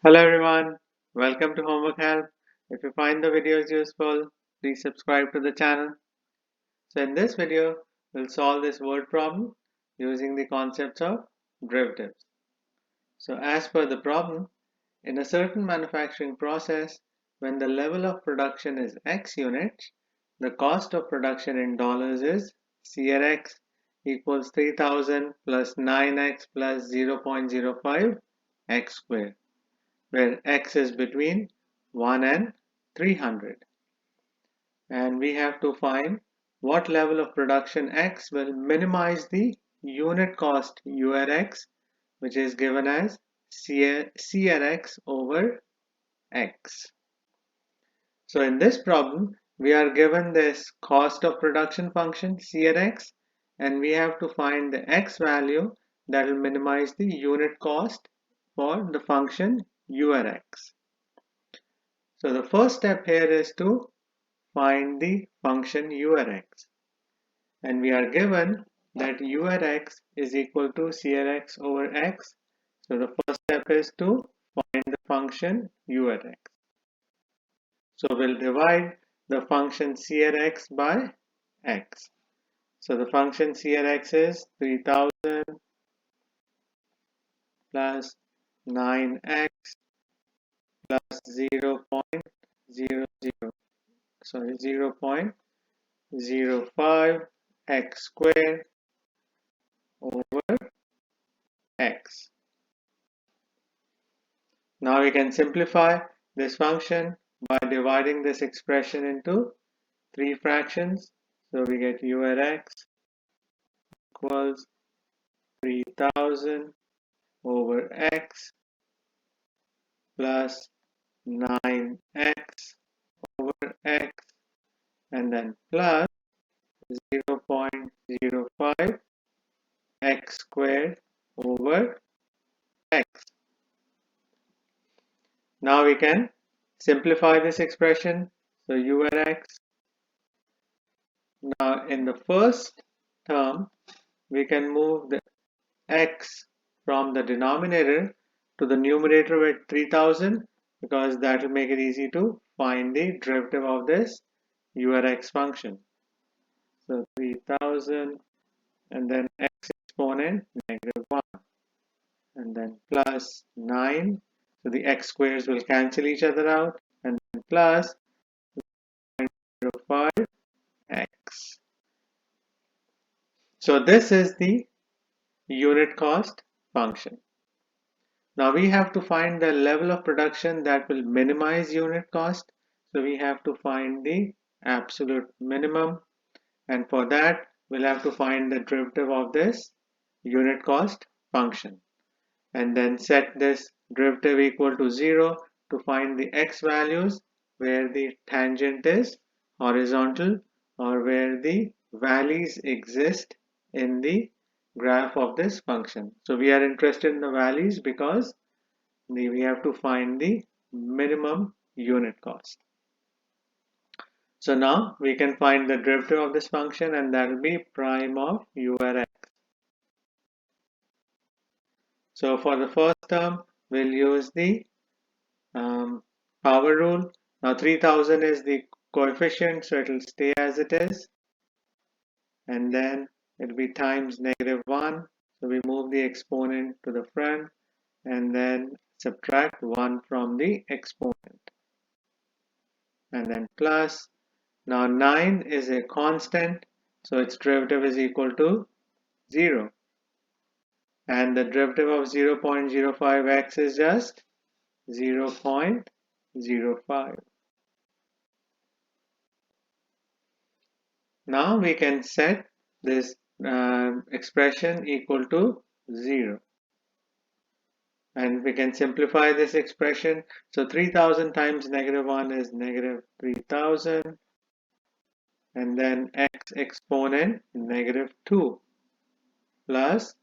Hello everyone, welcome to Homework Help. If you find the videos useful, please subscribe to the channel. So in this video, we'll solve this word problem using the concepts of derivatives. So as per the problem, in a certain manufacturing process, when the level of production is X units, the cost of production in dollars is CRX equals 3000 plus 9X plus 0.05 X squared, where X is between 1 and 300, and we have to find what level of production X will minimize the unit cost URX, which is given as CRX over X. So in this problem, we are given this cost of production function CRX, and we have to find the X value that will minimize the unit cost for the function URX. So the first step here is to find the function URX, and we are given that URX is equal to CRX over X. So the first step is to find the function URX. So we'll divide the function CRX by X. So the function CRX is 3000 plus 9X plus 0.05 X squared over X. Now we can simplify this function by dividing this expression into three fractions. So we get u at x equals 3000 over x plus 9x over x, and then plus 0.05 x squared over x. Now we can simplify this expression. So u at x. Now in the first term, we can move the x from the denominator to the numerator with 3000, because that will make it easy to find the derivative of this u at x function. So 3000 and then x exponent -1 and then plus 9. So the x squares will cancel each other out, and then plus 0.05 x. So this is the unit cost function. Now we have to find the level of production that will minimize unit cost. So we have to find the absolute minimum, and for that we'll have to find the derivative of this unit cost function, and then set this derivative equal to 0 to find the x values where the tangent is horizontal or where the valleys exist in the graph of this function. So we are interested in the valleys because we have to find the minimum unit cost. So now we can find the derivative of this function, and that will be prime of u at x. So for the first term, we'll use the power rule. Now 3000 is the coefficient, so it will stay as it is, and then it will be times -1. So we move the exponent to the front and then subtract 1 from the exponent, and then plus. Now 9 is a constant, so its derivative is equal to 0, and the derivative of 0.05x is just 0.05. Now we can set this expression equal to 0, and we can simplify this expression. So 3000 times -1 is -3000, and then x exponent -2 plus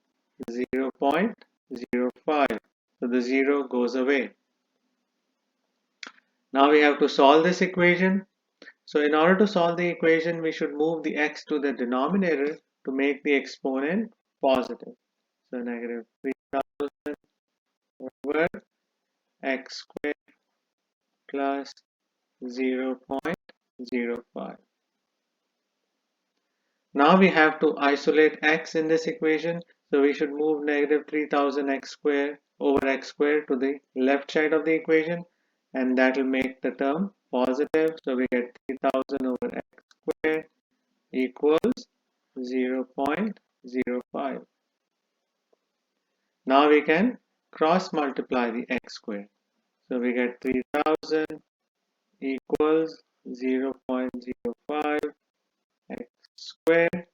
0.05. So the 0 goes away. Now we have to solve this equation. So in order to solve the equation, we should move the x to the denominator to make the exponent positive. So -3000 over x squared plus 0.05. Now we have to isolate x in this equation, so we should move negative 3000 x squared over x squared to the left side of the equation, and that will make the term positive. So we get 3000 over x squared equals 0.05. Now we can cross multiply the x squared. So we get 3000 equals 0.05 x squared.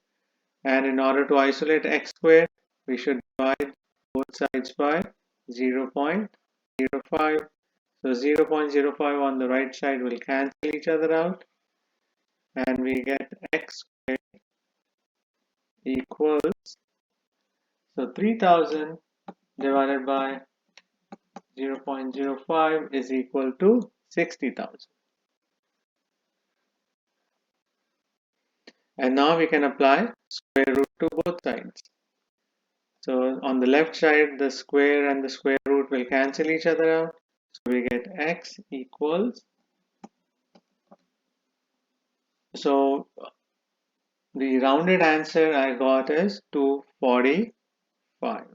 And in order to isolate x squared, we should divide both sides by 0.05. So 0.05 on the right side will cancel each other out, and we get x squared equals, so 3000 divided by 0.05 is equal to 60,000. And now we can apply square root to both sides. So on the left side, the square and the square root will cancel each other out. So we get x equals, so the rounded answer I got is 245.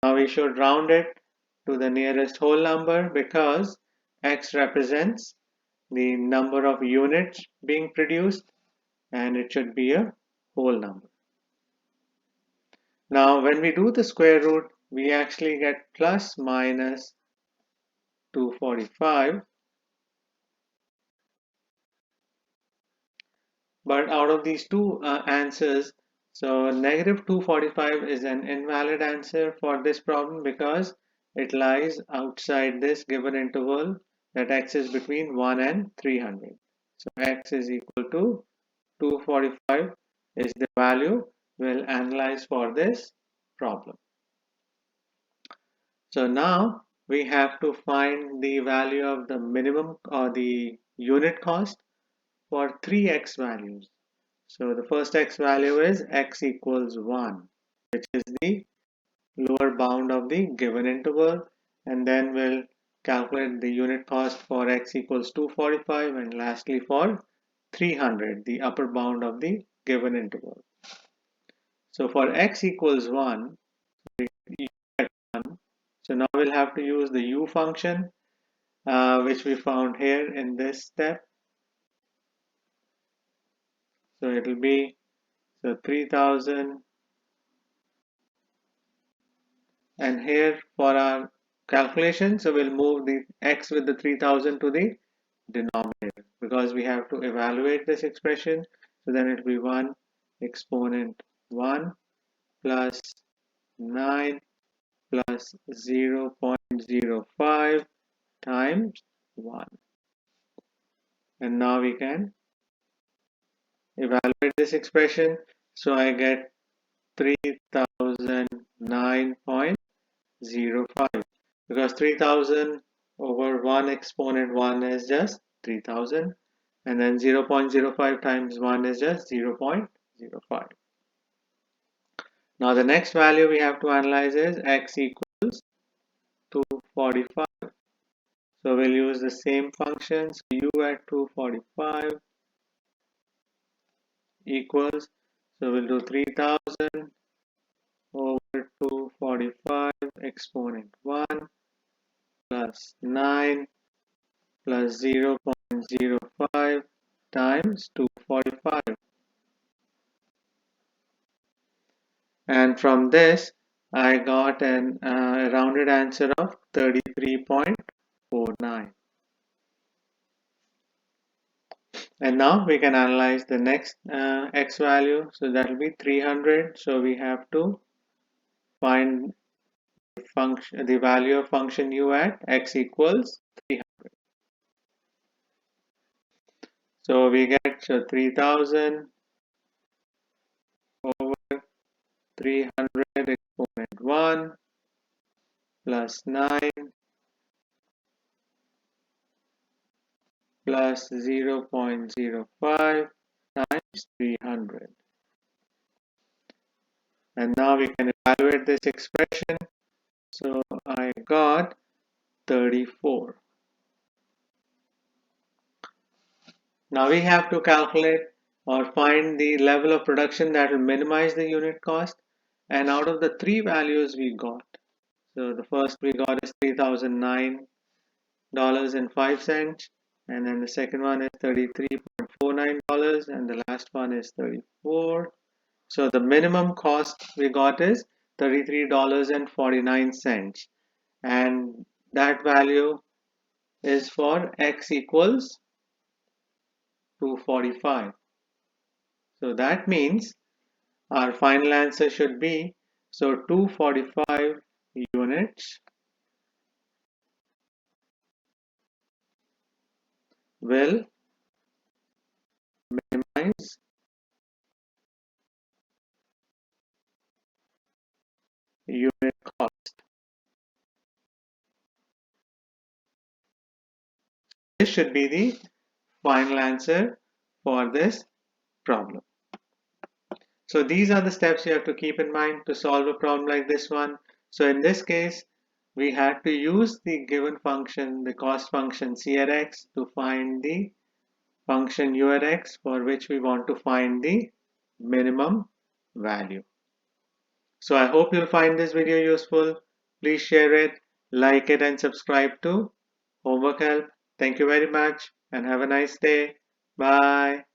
Now we should round it to the nearest whole number because x represents the number of units being produced, and it should be a whole number. Now when we do the square root, we actually get plus minus 245. But out of these two answers, so negative 245 is an invalid answer for this problem because it lies outside this given interval that x is between 1 and 300. So x is equal to 245 is the value we'll analyze for this problem. So now we have to find the value of the minimum or the unit cost for 3x values. So the first x value is x equals 1, which is the lower bound of the given interval, and then we'll calculate the unit cost for x equals 245, and lastly for 300, the upper bound of the given interval. So for x equals 1, we get 1. So now we'll have to use the u function, which we found here in this step. So it will be, so 3000, and here for our calculation, so we'll move the x with the 3000 to the denominator because we have to evaluate this expression. So then it will be 1 exponent 1 plus 9 plus 0.05 times 1. And now we can evaluate this expression. So I get 3009.05 because 3000 over 1 exponent 1 is just 3000, and then 0.05 times 1 is just 0.05. Now the next value we have to analyze is x equals 245. So we'll use the same functions. U at 245 equals, so we'll do 3000 over 245 exponent 1 plus 9 plus 0.05 times 245. And from this, I got a rounded answer of 33.49. And now we can analyze the next x value. So that will be 300. So we have to find the value of function u at x equals 300. So we get 3000 over 300 exponent 1 plus 9 plus 0.05 times 300. And now we can evaluate this expression. So I I got 34. Now we have to calculate or find the level of production that will minimize the unit cost. And out of the three values we got, so the first we got is $3,009.05, and then the second one is $33.49, and the last one is 34. So the minimum cost we got is $33.49, and that value is for x equals 245. So that means our final answer should be, so 245 units will minimize unit cost. This should be the final answer for this problem. So these are the steps you have to keep in mind to solve a problem like this one. So in this case, we had to use the given function, the cost function CRX, to find the function URX for which we want to find the minimum value. So I hope you'll find this video useful. Please share it, like it, and subscribe to Homework Help. Thank you very much and have a nice day. Bye.